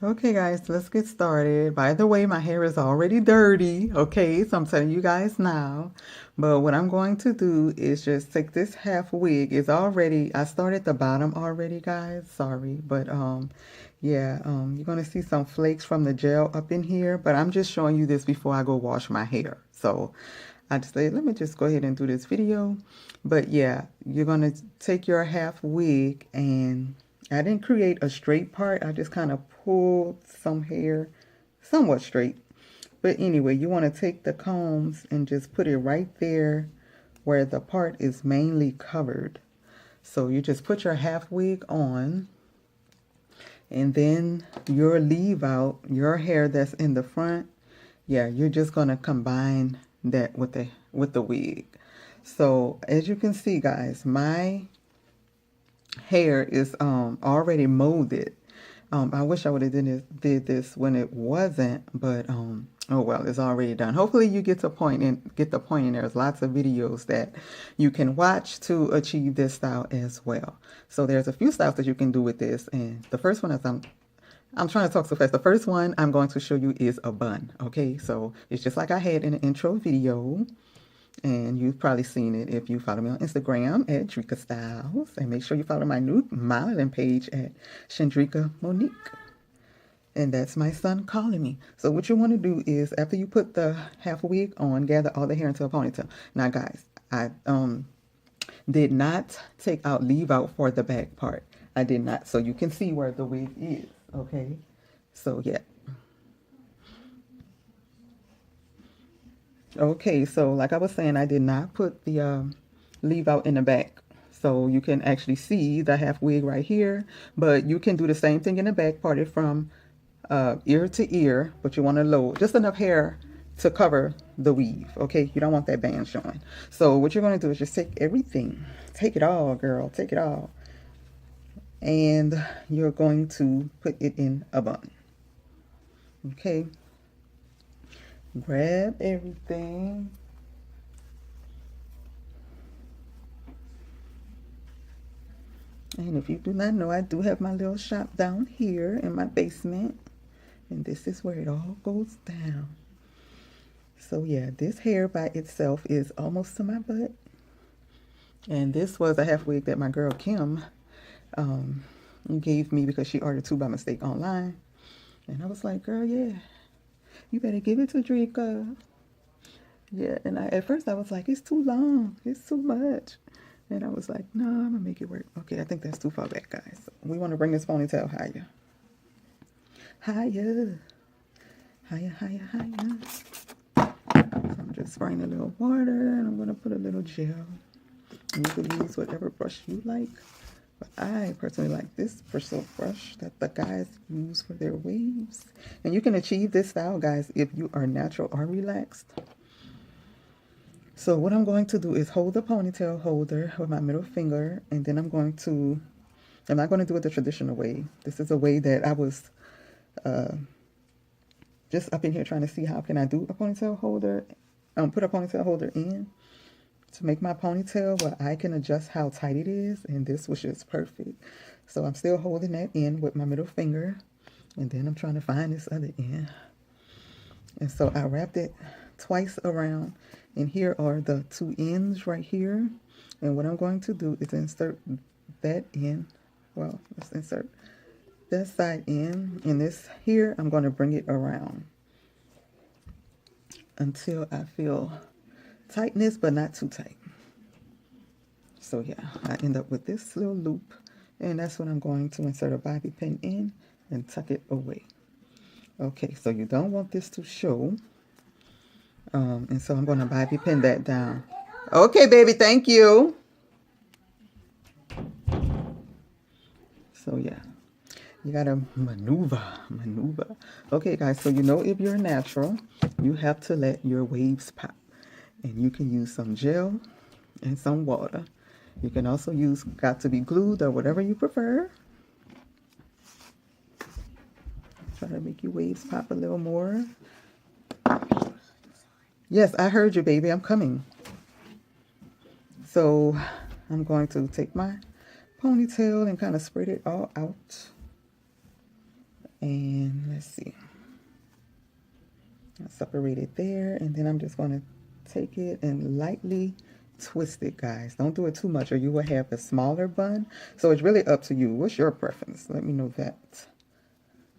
Okay, guys, let's get started. By the way, my hair is already dirty, okay? So I'm telling you guys now. But what I'm going to do is just take this half wig. It's already, I started the bottom already, guys. Sorry, but yeah, you're gonna see some flakes from the gel up in here. But I'm just showing you this before I go wash my hair. So I just say, let me just go ahead and do this video. But yeah, you're gonna take your half wig, and I didn't create a straight part. I just kind of pulled some hair somewhat straight. But anyway, you want to take the combs and just put it right there where the part is mainly covered. So you just put your half wig on, and then your leave out, your hair that's in the front, yeah, you're just gonna combine that with the wig. So as you can see, guys, my hair is already molded. I wish I would have did this when it wasn't, but oh well, it's already done. Hopefully you get the point, and there's lots of videos that you can watch to achieve this style as well. So there's a few styles that you can do with this, and the first one is I'm trying to talk so fast. The first one I'm going to show you is a bun. Okay, so it's just like I had in the intro video. And you've probably seen it if you follow me on Instagram at Drika Styles. And make sure you follow my new modeling page at Shandrika Monique. And that's my son calling me. So what you want to do is, after you put the half wig on, gather all the hair into a ponytail. Now, guys, I did not take out, leave out for the back part. I did not. So you can see where the wig is. Okay. So, yeah. Okay, so like I was saying, I did not put the leave out in the back. So you can actually see the half wig right here, but you can do the same thing in the back, part it from ear to ear, but you want to load just enough hair to cover the weave, okay? You don't want that band showing. So what you're going to do is just take everything, take it all, girl, take it all, and you're going to put it in a bun, okay? Grab everything. And if you do not know, I do have my little shop down here in my basement. And this is where it all goes down. So yeah, this hair by itself is almost to my butt. And this was a half wig that my girl Kim gave me because she ordered two by mistake online. And I was like, girl, yeah, you better give it to Drika. Yeah, and at first I was like, it's too long. It's too much. And I was like, no, I'm going to make it work. Okay, I think that's too far back, guys. So we want to bring this ponytail higher. Higher. Higher, higher, higher. So I'm just spraying a little water, and I'm going to put a little gel. And you can use whatever brush you like. But I personally like this bristle brush that the guys use for their waves. And you can achieve this style, guys, if you are natural or relaxed. So what I'm going to do is hold the ponytail holder with my middle finger, and then I'm not going to do it the traditional way. This is a way that I was just up in here trying to see how can I do a ponytail holder, put a ponytail holder in to make my ponytail where I can adjust how tight it is, and this was just perfect. So I'm still holding that in with my middle finger, and then I'm trying to find this other end. And so I wrapped it twice around, and here are the two ends right here. And what I'm going to do is insert that in. Well, let's insert that side in, and this here I'm going to bring it around until I feel tightness, but not too tight. So yeah, I end up with this little loop, and that's when I'm going to insert a bobby pin in and tuck it away. Okay, so you don't want this to show. And so I'm going to bobby pin that down. Okay, baby, thank you. So yeah, you got to maneuver. Okay, guys, so you know if you're natural, you have to let your waves pop. And you can use some gel and some water. You can also use got to be glued or whatever you prefer. Try to make your waves pop a little more. Yes, I heard you, baby. I'm coming. So I'm going to take my ponytail and kind of spread it all out. And let's see. I separate it there, and then I'm just going to take it and lightly twist it, guys. Don't do it too much or you will have a smaller bun. So it's really up to you. What's your preference? Let me know that.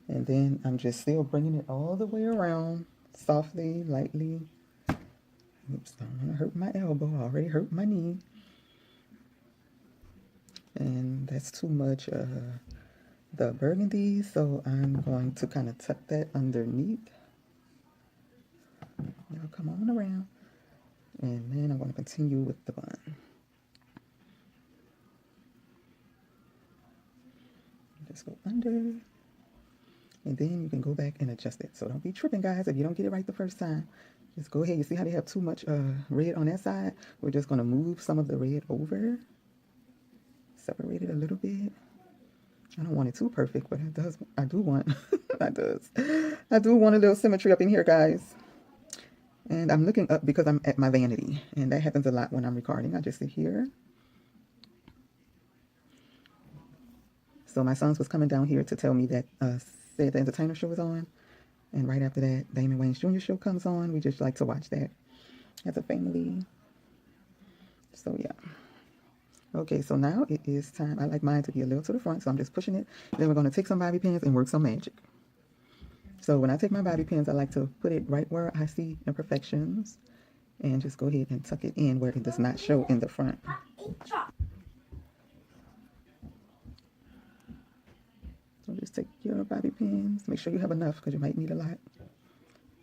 And then I'm just still bringing it all the way around, softly, lightly. Oops, don't want to hurt my elbow. I already hurt my knee. And that's too much the burgundy, so I'm going to kind of tuck that underneath. Now come on around. And then I'm going to continue with the bun. Just go under. And then you can go back and adjust it. So don't be tripping, guys, if you don't get it right the first time. Just go ahead. You see how they have too much red on that side? We're just going to move some of the red over. Separate it a little bit. I don't want it too perfect, but it does. I do want, I do want a little symmetry up in here, guys. And I'm looking up because I'm at my vanity. And that happens a lot when I'm recording. I just sit here. So my sons was coming down here to tell me that Said the Entertainer show was on. And right after that, Damon Wayans Jr. show comes on. We just like to watch that as a family. So yeah. Okay, so now it is time. I like mine to be a little to the front, so I'm just pushing it. Then we're going to take some bobby pins and work some magic. So when I take my bobby pins, I like to put it right where I see imperfections and just go ahead and tuck it in where it does not show in the front. So just take your bobby pins. Make sure you have enough because you might need a lot.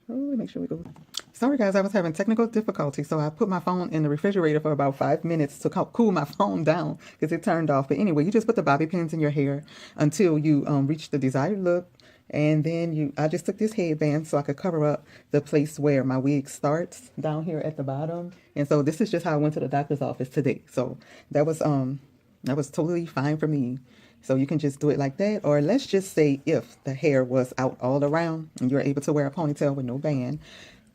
Oh, make sure we go. Sorry guys, I was having technical difficulty, so I put my phone in the refrigerator for about 5 minutes to cool my phone down because it turned off. But anyway, you just put the bobby pins in your hair until you reach the desired look. And then I just took this headband so I could cover up the place where my wig starts down here at the bottom. And so this is just how I went to the doctor's office today. So that was totally fine for me. So you can just do it like that. Or let's just say if the hair was out all around and you're able to wear a ponytail with no band,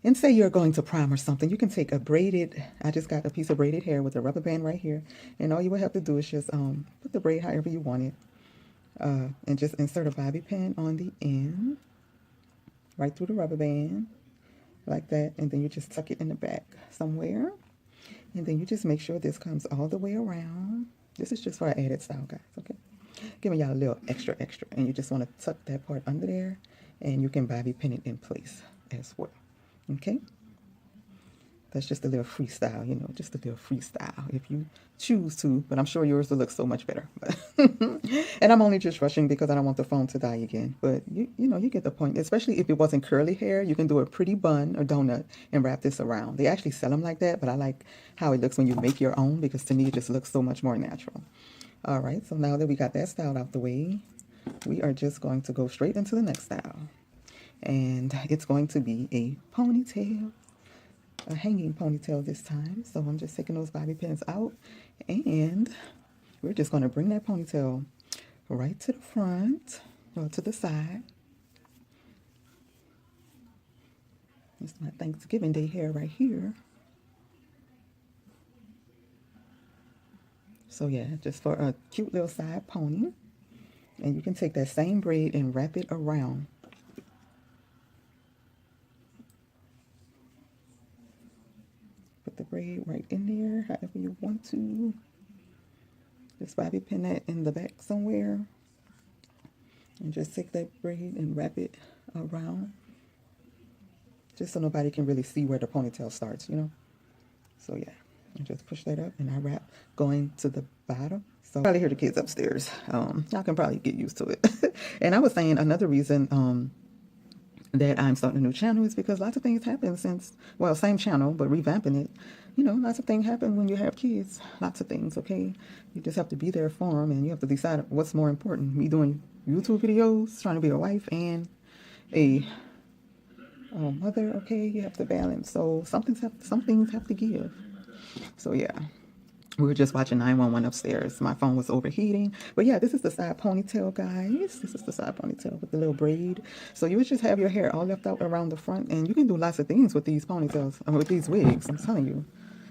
and say you're going to prom or something, you can take a braided, I just got a piece of braided hair with a rubber band right here. And all you would have to do is just put the braid however you want it. And just insert a bobby pin on the end, right through the rubber band, like that. And then you just tuck it in the back somewhere. And then you just make sure this comes all the way around. This is just for an added style, guys, okay? Giving y'all a little extra. And you just want to tuck that part under there. And you can bobby pin it in place as well, okay? That's just a little freestyle, you know, just a little freestyle if you choose to, but I'm sure yours will look so much better. And I'm only just rushing because I don't want the phone to die again. But you know, you get the point. Especially if it wasn't curly hair, you can do a pretty bun or donut and wrap this around. They actually sell them like that, but I like how it looks when you make your own because to me it just looks so much more natural. All right, so now that we got that style out the way, we are just going to go straight into the next style. And it's going to be a ponytail. A hanging ponytail this time. So I'm just taking those bobby pins out and we're just going to bring that ponytail right to the front or to the side. This is my Thanksgiving Day hair right here. So yeah, just for a cute little side pony. And you can take that same braid and wrap it around. The braid right in there, however you want to. Just bobby pin that in the back somewhere. And just take that braid and wrap it around. Just so nobody can really see where the ponytail starts, you know. So yeah, and just push that up and I wrap going to the bottom. So probably hear the kids upstairs. Y'all can probably get used to it. And I was saying another reason that I'm starting a new channel is because lots of things happen since, well, same channel, but revamping it. You know, lots of things happen when you have kids. Lots of things, okay? You just have to be there for them, and you have to decide what's more important. Me doing YouTube videos, trying to be a wife, and a mother, okay? You have to balance. So some things have to give. So yeah. We were just watching 911 upstairs. My phone was overheating. But yeah, this is the side ponytail, guys. This is the side ponytail with the little braid. So you would just have your hair all left out around the front. And you can do lots of things with these ponytails, with these wigs. I'm telling you.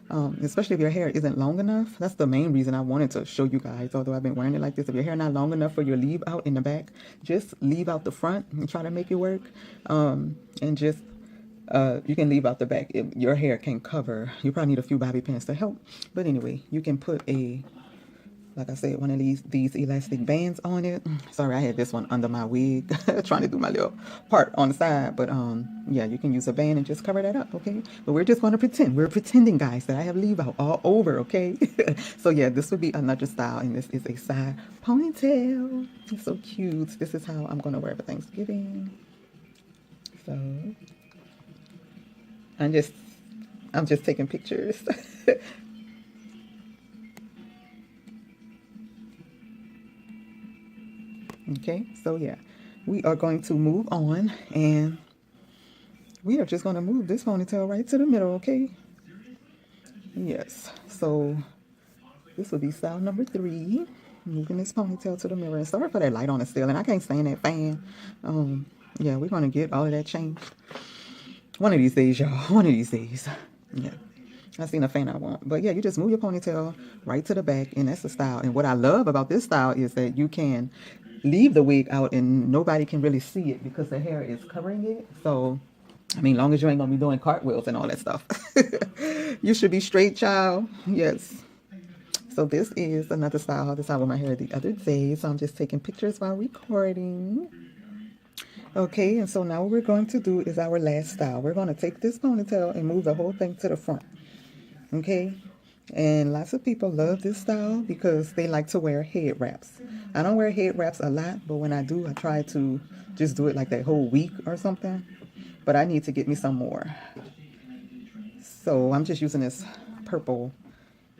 Especially if your hair isn't long enough. That's the main reason I wanted to show you guys, although I've been wearing it like this. If your hair not long enough for your leave out in the back, just leave out the front and try to make it work. And just you can leave out the back. Your hair can cover. You probably need a few bobby pins to help. But anyway, you can put a, like I said, one of these elastic bands on it. Sorry, I had this one under my wig, trying to do my little part on the side. But yeah, you can use a band and just cover that up, okay? But we're just going to pretend. We're pretending, guys, that I have leave out all over, okay? So yeah, this would be another style, and this is a side ponytail. It's so cute. This is how I'm going to wear it for Thanksgiving. So I'm just taking pictures. Okay, so yeah, we are going to move on, and we are just going to move this ponytail right to the middle, okay? Yes, so this will be style number 3. Moving this ponytail to the mirror. And sorry for that light on the ceiling. I can't stand that fan. Yeah, we're going to get all of that changed. One of these days, y'all. One of these days. Yeah. I seen a fan I want. But yeah, you just move your ponytail right to the back, and that's the style. And what I love about this style is that you can leave the wig out and nobody can really see it because the hair is covering it. So, I mean, long as you ain't gonna be doing cartwheels and all that stuff. You should be straight, child. Yes. So this is another style. This is how I wore my hair the other day. So I'm just taking pictures while recording. Okay, and so now what we're going to do is our last style. We're going to take this ponytail and move the whole thing to the front. Okay, and lots of people love this style because they like to wear head wraps. I don't wear head wraps a lot, but when I do, I try to just do it like that whole week or something. But I need to get me some more. So I'm just using this purple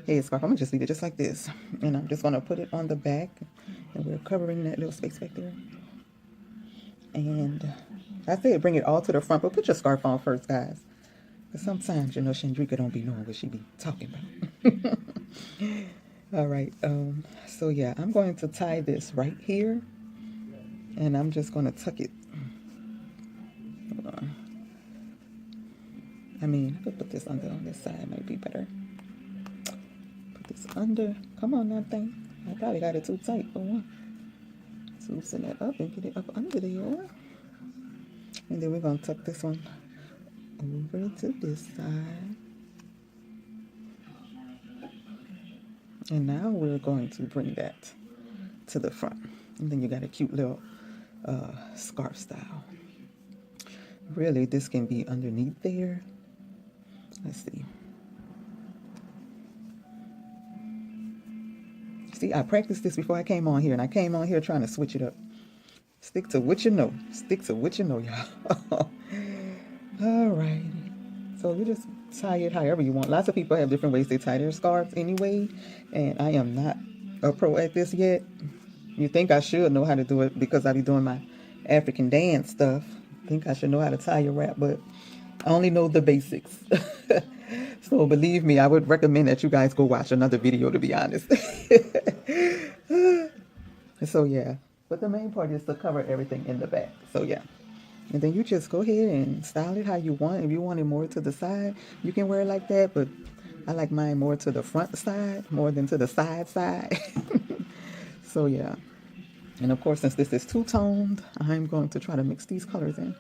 headscarf. I'm going to just leave it just like this. And I'm just going to put it on the back. And we're covering that little space back there. And I said bring it all to the front, but put your scarf on first, guys. Because sometimes, you know, Shandrika don't be knowing what she be talking about. All right. So, yeah, I'm going to tie this right here. And I'm just going to tuck it. Hold on. I mean, I could put this under on this side. Might be better. Put this under. Come on, that thing. I probably got it too tight for one. Loosen it up and get it up under there. And then we're going to tuck this one over to this side. And now we're going to bring that to the front. And then you got a cute little scarf style. Really, this can be underneath there. Let's see. See, I practiced this before I came on here, and I came on here trying to switch it up. Stick to what you know. Stick to what you know, y'all. All right. So you just tie it however you want. Lots of people have different ways they tie their scarves anyway, and I am not a pro at this yet. You think I should know how to do it because I be doing my African dance stuff. Think I should know how to tie a wrap, but I only know the basics. So believe me, I would recommend that you guys go watch another video, to be honest. So yeah, but the main part is to cover everything in the back. So yeah, and then you just go ahead and style it how you want. If you want it more to the side, you can wear it like that, but I like mine more to the front side more than to the side. So yeah, and of course, since this is two-toned, I'm going to try to mix these colors in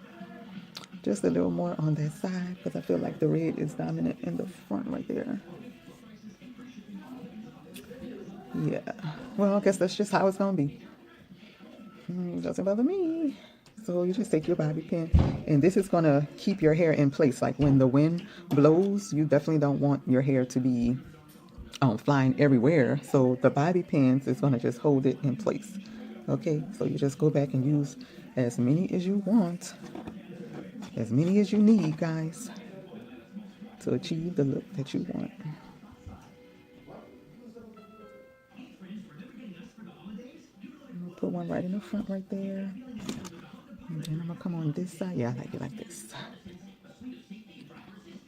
just a little more on that side because I feel like the red is dominant in the front right there. Yeah, well, I guess that's just how it's gonna be. Doesn't bother me. So you just take your bobby pin, and this is gonna keep your hair in place. Like when the wind blows, you definitely don't want your hair to be flying everywhere. So the bobby pins is gonna just hold it in place. Okay, so you just go back and use as many as you want. As many as you need, guys, to achieve the look that you want. Put one right in the front right there. And then I'm going to come on this side. Yeah, I like it like this.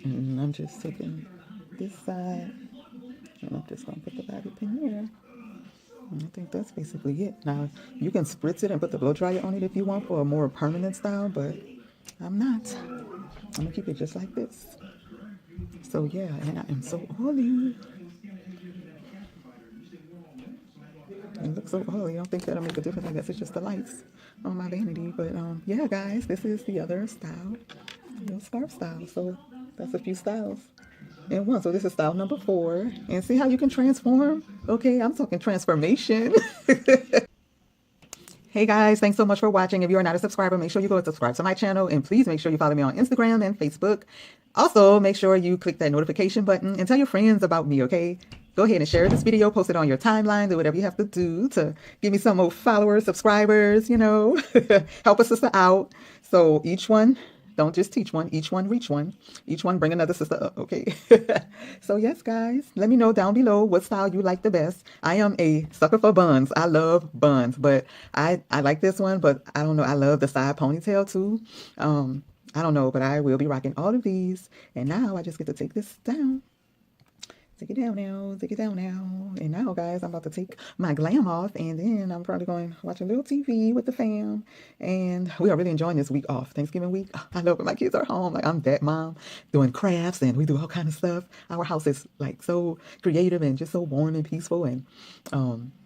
And I'm just taking this side. And I'm just going to put the bobby pin here. And I think that's basically it. Now, you can spritz it and put the blow dryer on it if you want for a more permanent style, but I'm not. I'm going to keep it just like this. So yeah, and I am so oily. It looks so oily. I don't think that'll make a difference. I guess it's just the lights on my vanity. But yeah, guys, this is the other style, the scarf style. So that's a few styles in one. So this is style number 4. And see how you can transform? Okay, I'm talking transformation. Hey guys, thanks so much for watching. If you are not a subscriber, make sure you go and subscribe to my channel. And please make sure you follow me on Instagram and Facebook. Also, make sure you click that notification button and tell your friends about me, okay? Go ahead and share this video, post it on your timeline, do whatever you have to do to give me some more followers, subscribers, you know, help a sister out. So each one, don't just teach one, each one reach one, each one bring another sister up, okay? So yes, guys, let me know down below what style you like the best. I am a sucker for buns. I love buns, but I like this one, but I don't know. I love the side ponytail too. I don't know, but I will be rocking all of these. And now I just get to take this down. Take it down now, take it down now. And now, guys, I'm about to take my glam off, and then I'm probably going to watch a little TV with the fam. And we are really enjoying this week off, Thanksgiving week. I love when my kids are home. Like, I'm that mom doing crafts, and we do all kind of stuff. Our house is, like, so creative and just so warm and peaceful and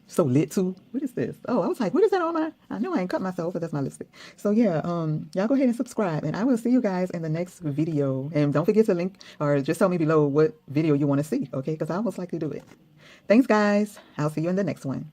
so lit, too. What is this? Oh, I was like, what is that on my... I know I ain't cut myself, but that's my lipstick. So, yeah, y'all go ahead and subscribe, and I will see you guys in the next video. And don't forget to link or just tell me below what video you want to see, okay? Because I almost like to do it. Thanks, guys. I'll see you in the next one.